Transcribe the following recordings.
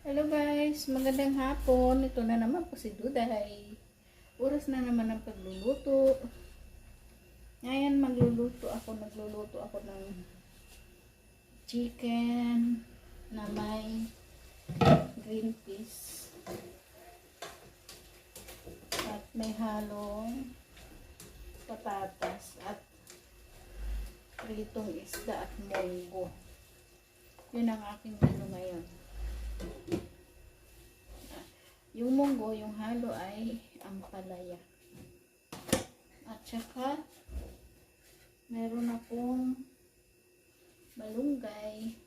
Hello guys, magandang hapon. Ito na naman po si Duday. Oras na naman ng pagluluto. Ngayon nagluluto ako ng chicken na may green peas at may halong patatas at pritong isda at munggo. Yun ang aking menu ngayon. Yung munggo, yung halo ay ampalaya. At saka, meron akong malunggay.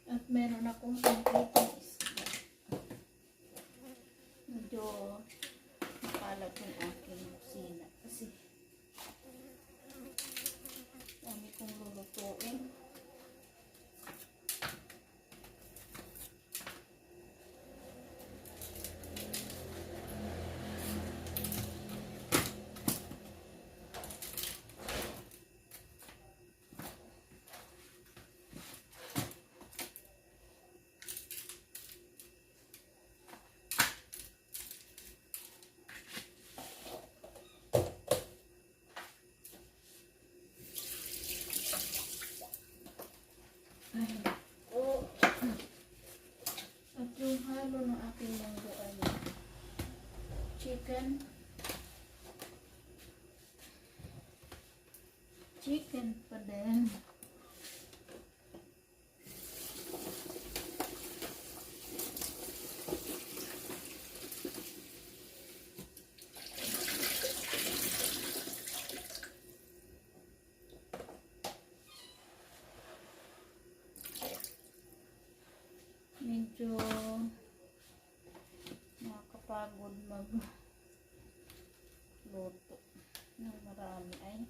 At meron akong pangkitang isda. Medyo makalat yung aking kusina. Kasi, dami kong lulutuin. At yung halo ng aking munggo ay chicken pa din. Medyo nakakapagod magluto ng marami ay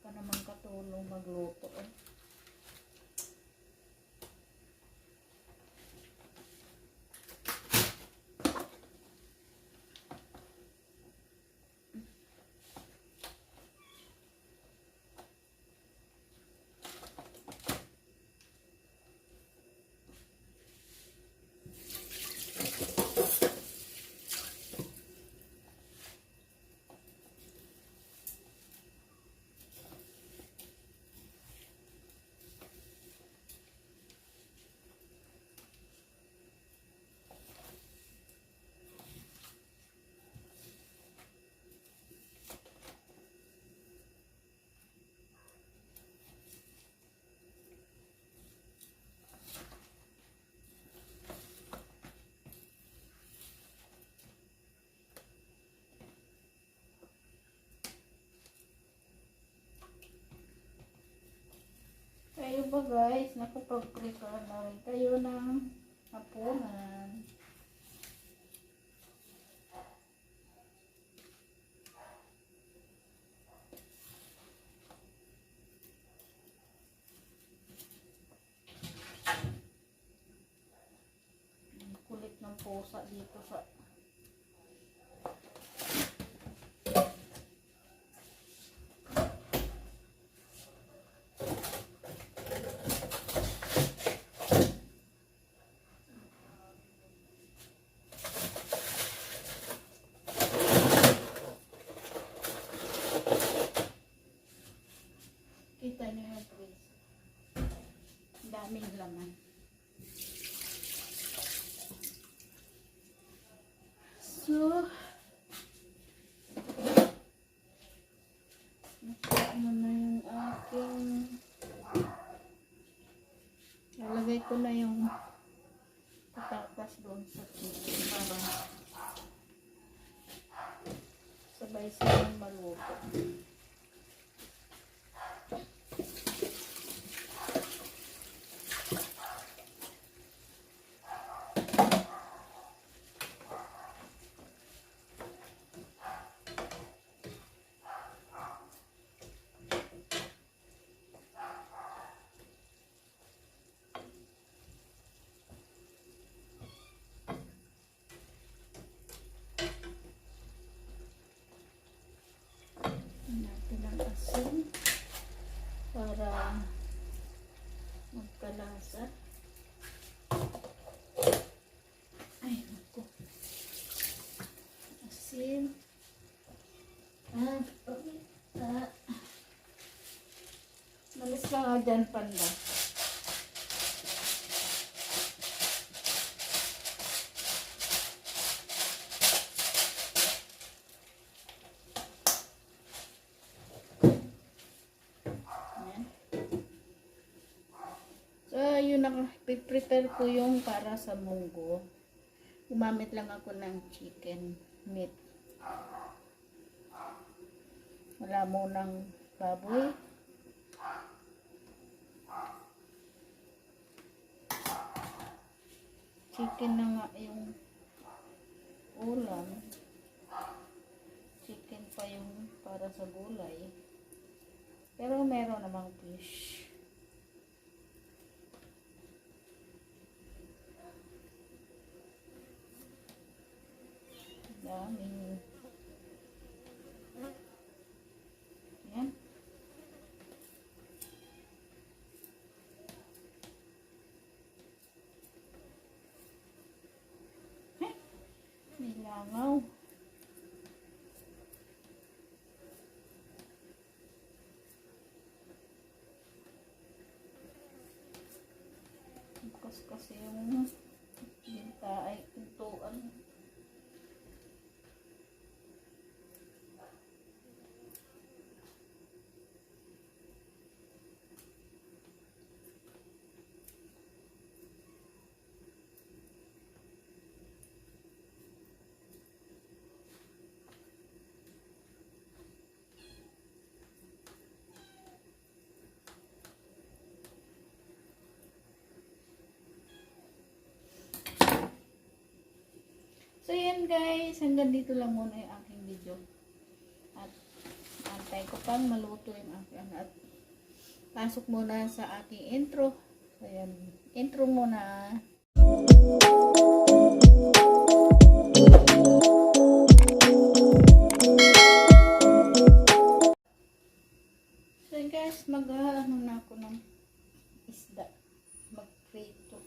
ka naman katulong magluto eh. Kayo ba guys, nakapag-prepare na rin kayo ng hapunan? Kulit ng pusa dito sa kita nyo yung guys. Daming laman. So, ano na yung aking lalagay ko na yung patatas doon sa chicken para sabay silang maluto. magkalasa. Ay, naku. Asin. Okay. Malis ka nga dyan, panda. Yun, prepare ko yung para sa munggo. Gumamit lang ako ng chicken meat. Wala mo ng baboy. Chicken na nga yung ulam. Chicken pa yung para sa gulay. Pero meron namang fish. Dami. Yan. May langaw. Kasi yung binta ay pintuan. So yan guys, hanggang dito lang muna yung aking video. At antay ko pang maluto yung aking at pasok muna sa aking intro. So yan, intro muna. So guys, mag-ano na ako ng isda. Mag-prito.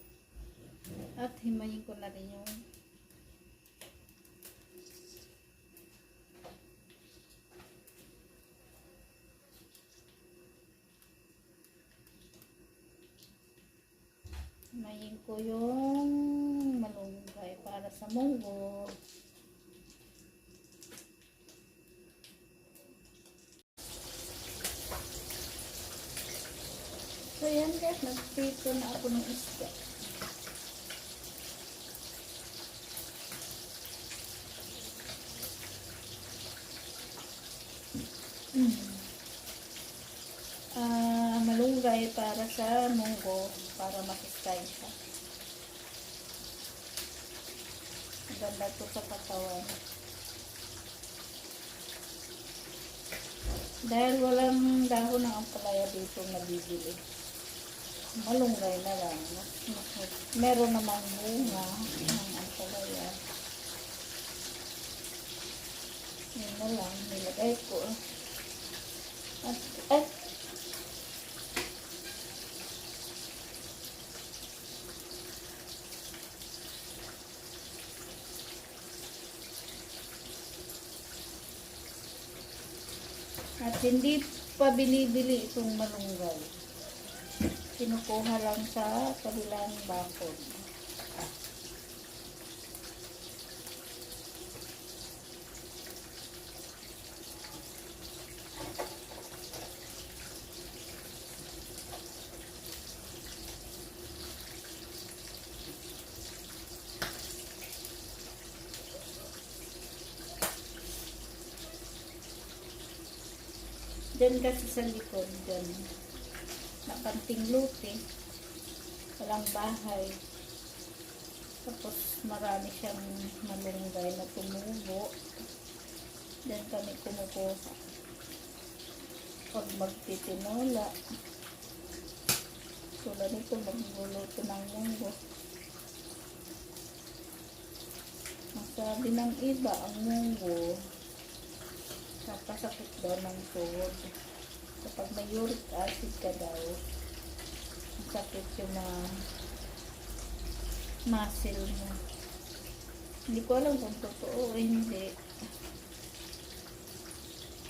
At himayin ko na rin yung ko yung malunggay para sa munggo. So yan guys, nagprito na ako ng isda. Malunggay para sa munggo, para makistay siya. Ganda to sa katawan. Dahil walang dahon ng ampalaya dito nabibili. Malunggay na lang. Meron namang bunga ng ampalaya. Yun na lang, nilagay ko. At hindi pa binibili itong malunggay. Kinukuha lang sa kabilang bakod. Diyan kasi sa likod, diyan, nakanting luti, walang bahay. Tapos marami siyang malunggay na tumubo. Diyan kami kumukuha. Pag magtitinola, tulad nito, magluluto ng munggo. Masabi ng iba, ang munggo, napasakit daw ng tuhod. Kapag may uric acid ka daw, sakit yung mga muscle mo. Hindi ko alam kung totoo o hindi.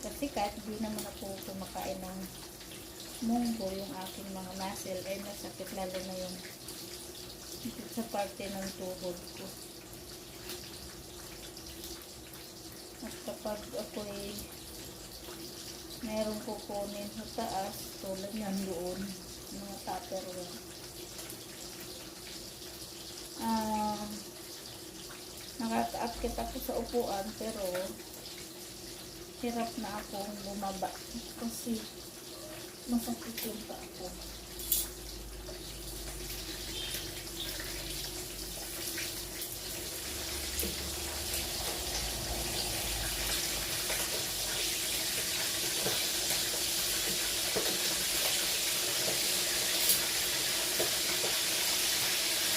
Kasi kahit di naman ako kumakain ng munggo, yung aking mga muscle ay nasakit, lalo na yung sa parte ng tuhod ko. At kapag ako'y mayroong kukunin sa taas, tulad yan doon, mga tupperware, nakakaakit ako sa upuan, pero hirap na akong bumaba kasi masakit yung pa ako.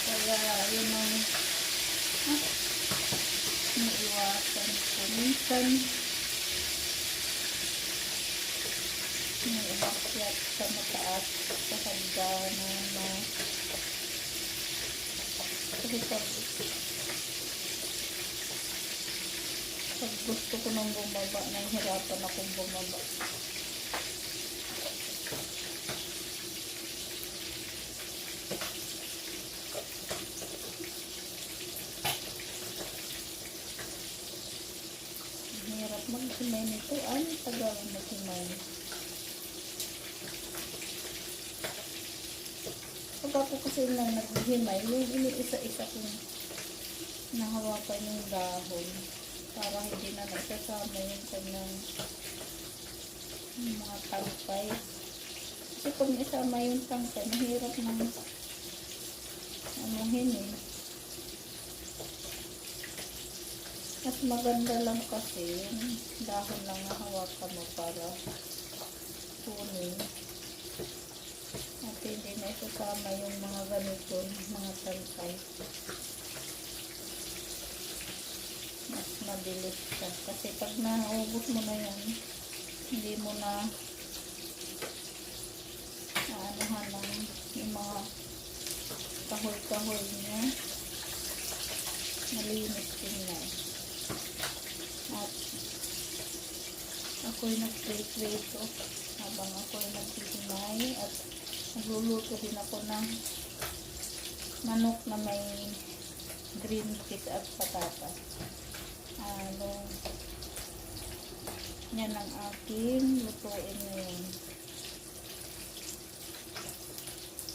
Kaya yun ang naiwasan ko. Minsan may umakyat sa mataas sa hagdanan na kasi pag gusto ko nang bumaba, nahihirapan akong bumaba. Hirap mag-himay nito. Ano tagal mag-himay? Pag ako kasi lang nag-himay, yung iniisa-isa kong nahawakan yung dahon para hindi na nagsasama yung kanyang mga tangkay. Kasi pag isama yung tangkay, mahirap na anuhin eh. Mas maganda lang kasi yung dahon lang nahawakan mo para kunin. At hindi na isasama yung mga ganito, mga tangkay. Mas mabilis ka. Kasi pag naubos mo na yan, hindi mo na naanuhan ng yung mga kahoy-kahoy niya. Malinis din na. At ako'y nag-prito habang ako'y nagtitimay at nagluluto din ako ng manok na may green peas at patatas. Yan ang aking lutuin ngayon.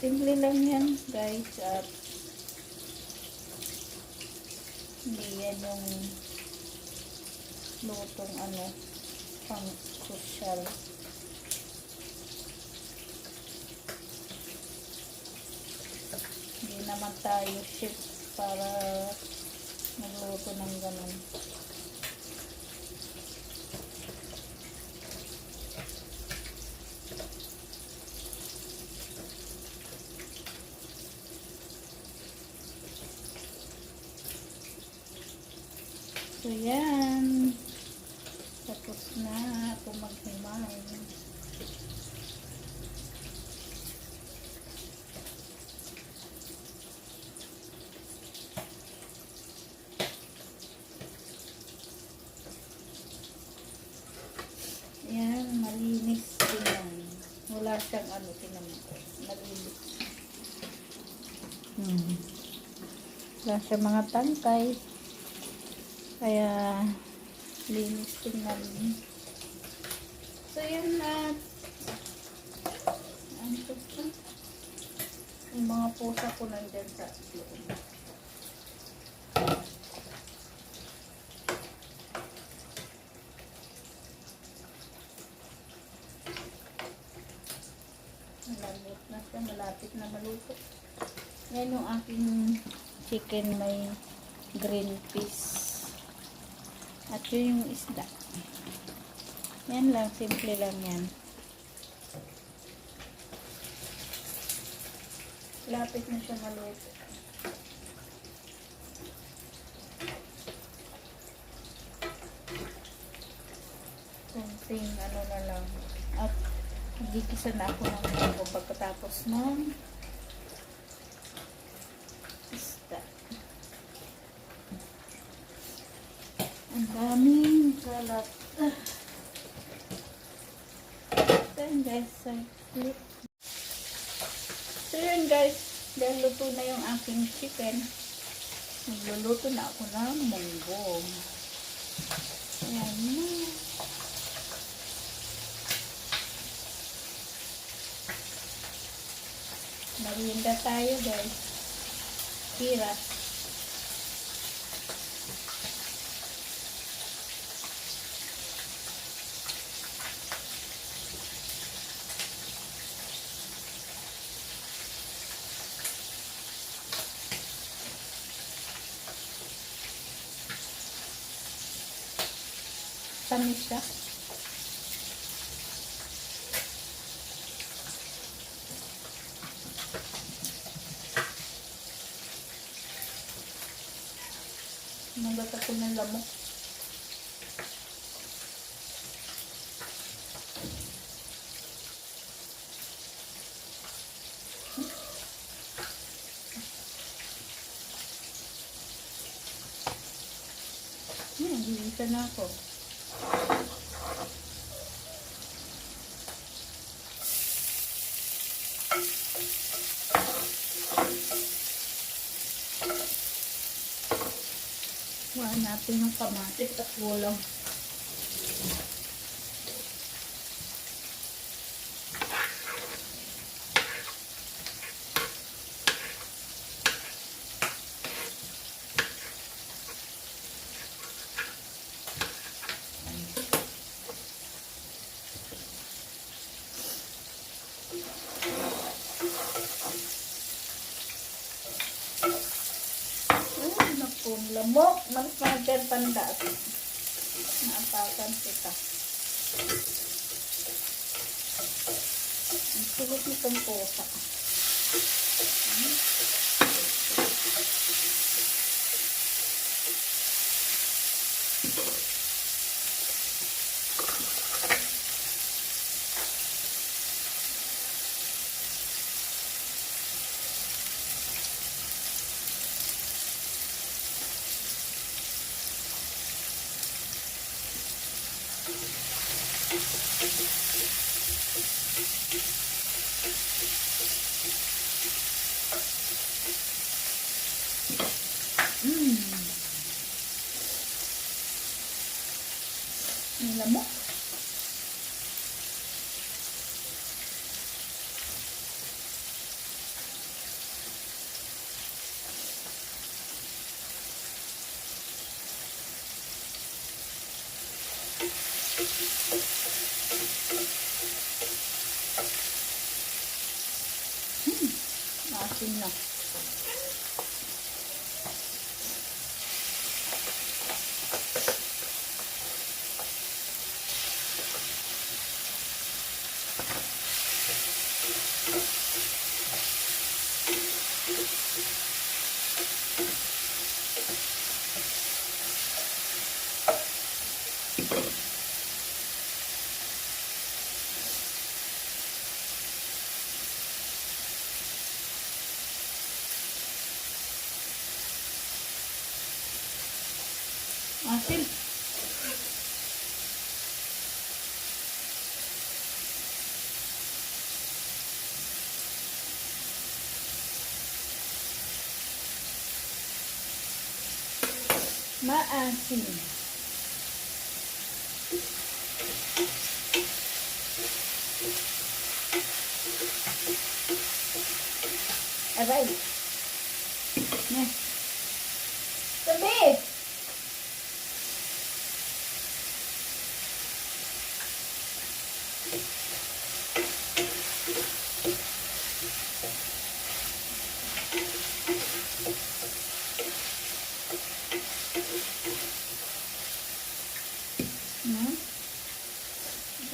Simple lang yan guys, at hindi yan yung lutong pang social. Hindi naman tayo chef para magluto ng ganun. So yan, tapos na ako maghimay. Yan, malinis din yan. Wala siyang tinamin ko. Malinis. Wala siyang mga tangkay. Kaya linis tingnan. So yan na yung mga pusa ko nandyan sa loob. Malambot na siya, malapit na maluto. Yan yung aking chicken, may green peas. At yun yung isda. Yan lang, simple lang yan. Lapit na siya maluto. Konting na lang. At gigisa na ako ng mango pagkatapos ng Daming kalat. So yun guys, dahil luto na yung aking chicken, magluluto na ako ng munggo. Ayan na. Merienda tayo guys. Tira. Tamis siya. Nagat ako ng lamok. Gilisa na ako. Natin yung kamatis at ulam. Lamok, mag-smarter pandas. Naapakan kita. Ang sulit nitong pusa. Ang lamok. Asin na. Asin. Maasin. Aray. Ne. Tabi.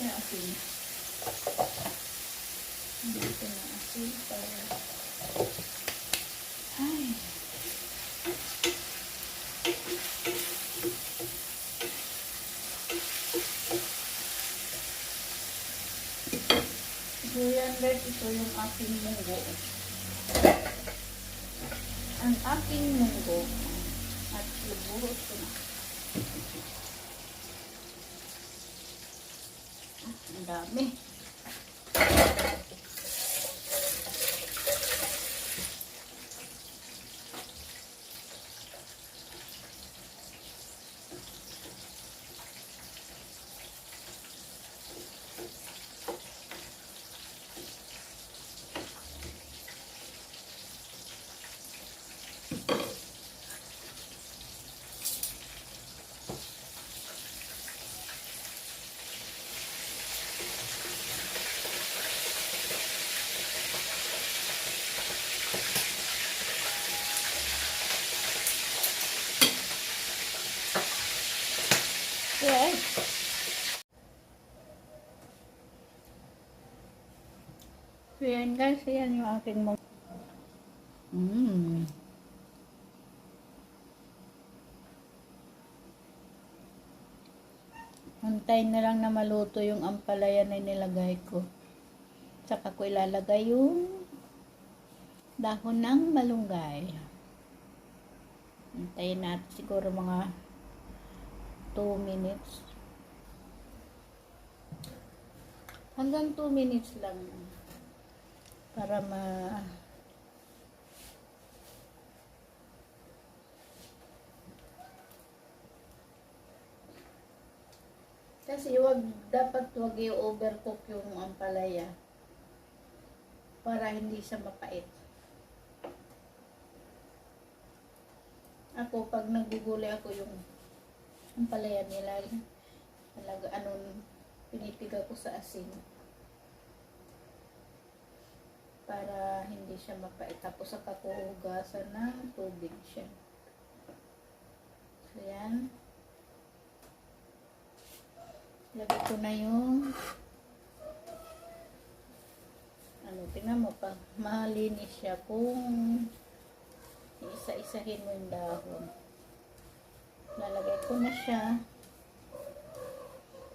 Asin. Dito na asin para ay. So yan guys, ito yung aking munggo. Ang aking munggo at ibuhos ko na. Ang dami. Okay. So yan guys, yan yung aking mga Antayin na lang na maluto yung ampalaya na nilagay ko. Saka ko ilalagay yung dahon ng malunggay. Antayin natin siguro mga 2 minutes. Hanggang 2 minutes lang. Para kasi dapat wag i-overcook yung ampalaya para hindi siya mapait. Ako, pag nagugulay ako yung ampalaya nila, talaga pinipiga ko sa asin para hindi siya mapait. Tapos saka ko hugasan ng tubig siya. So yan. Lagay ko na yung tingnan mo pa, malinis siya kung isa-isahin mo yung dahon. Lalagay ko na siya.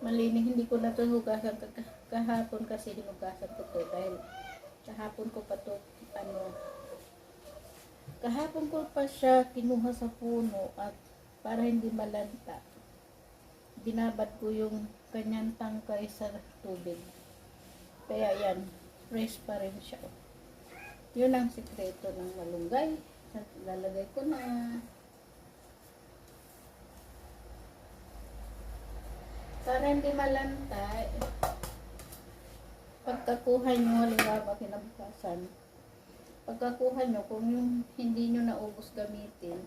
Malinis, hindi ko na ito hugasan kahapon kasi hinugasan ko ito dahil kahapon ko pa ito kahapon ko pa siya kinuha sa puno at para hindi malanta binabad ko yung kanyang tangkay sa tubig. Kaya yan, fresh pa rin siya. Yun ang sikreto ng malunggay. Lalagay ko na. Para hindi malanta, pagkakuha nyo, halimbawa kinabukasan, pagkakuha nyo, kung yung hindi nyo naubos gamitin,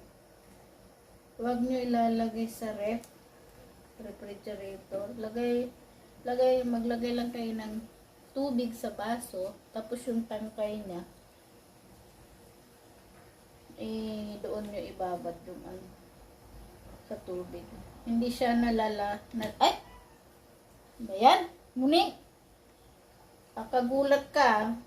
huwag nyo ilalagay sa refrigerator. Maglagay lang kayo ng tubig sa baso, tapos yung tangkay niya, doon nyo ibabad yung sa tubig. Hindi siya ay! Ba yan? Muni! Kakagulat ka.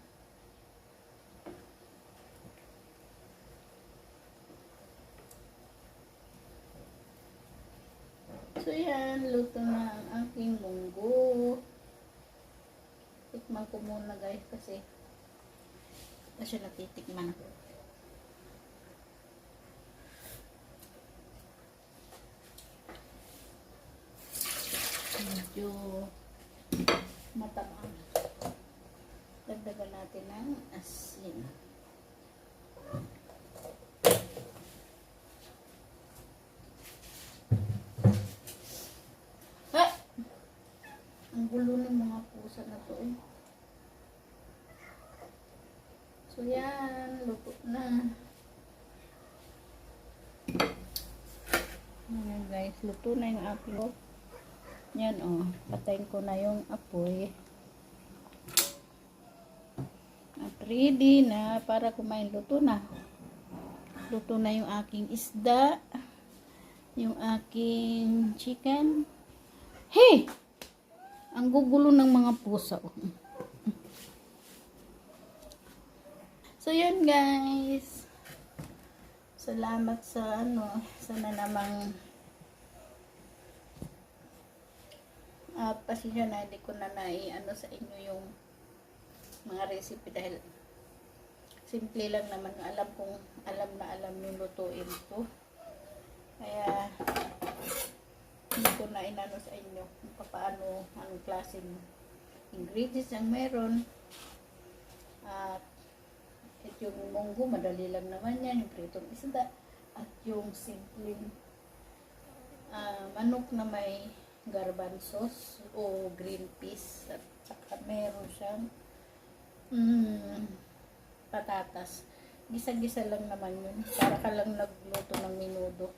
So yan, luto na ang aking munggo. Tikman ko muna guys kasi siya natitikman. Medyo matabang. Dagdagan natin ng asin. Ang gulo ng mga pusa na to eh. So yan, luto na. Ayan guys, luto na yung aking. Yan patayin ko na yung apoy. At ready na para kumain. Luto na. Luto na yung aking isda. Yung aking chicken. Hey! Ang gugulo ng mga pusa. So yun guys. Salamat sa sana namang pasensya na hindi ko na sa inyo yung mga recipe dahil simple lang naman. Alam yung lutuin ko. Kaya hindi ko na inano sa inyo kung paano, anong klaseng ingredients ang meron. At yung munggo, madali lang naman yan. Yung pritong isda. At yung simpleng manok na may garbanzos o green peas. At saka meron siyang patatas. Gisa-gisa lang naman yun. Para ka lang nagluto ng menudo.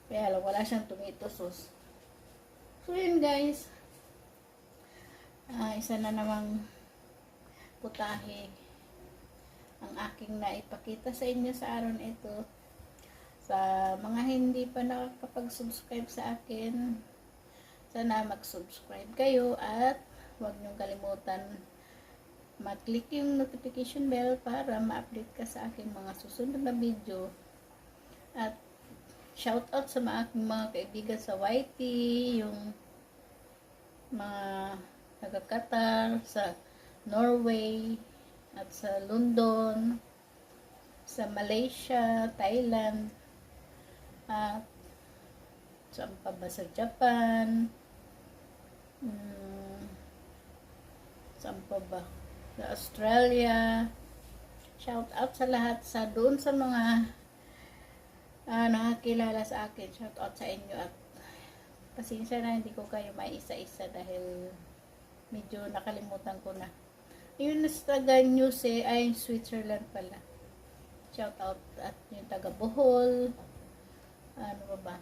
Kaya lang, wala siyang tomato sauce. So yun guys. Isa na namang putahe ang aking naipakita sa inyo sa araw na ito. Sa mga hindi pa nakakapag-subscribe sa akin, sana mag-subscribe kayo at huwag niyong kalimutan mag-click yung notification bell para ma-update ka sa aking mga susunod na video. At shout out sa aking mga kaibigan sa YT, yung mga taga-Qatar, sa Norway, at sa London, sa Malaysia, Thailand, at saan pa ba, sa Japan, saan pa ba, sa Australia. Shout out sa lahat, sa doon sa mga nakakilala sa akin. Shout out sa inyo at pasensya na hindi ko kayo maisa-isa dahil medyo nakalimutan ko na. Yung taga Newse ay Switzerland pala. Shout out at yung taga Bohol. Ano ba?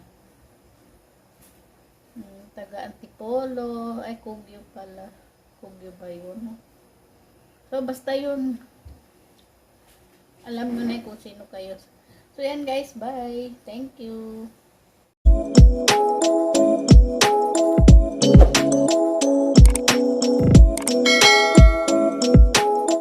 Taga Antipolo ay Kugyo pala. Kugyo ba yun? So, basta yun. Alam nyo na kung sino kayo. So, yan guys. Bye. Thank you.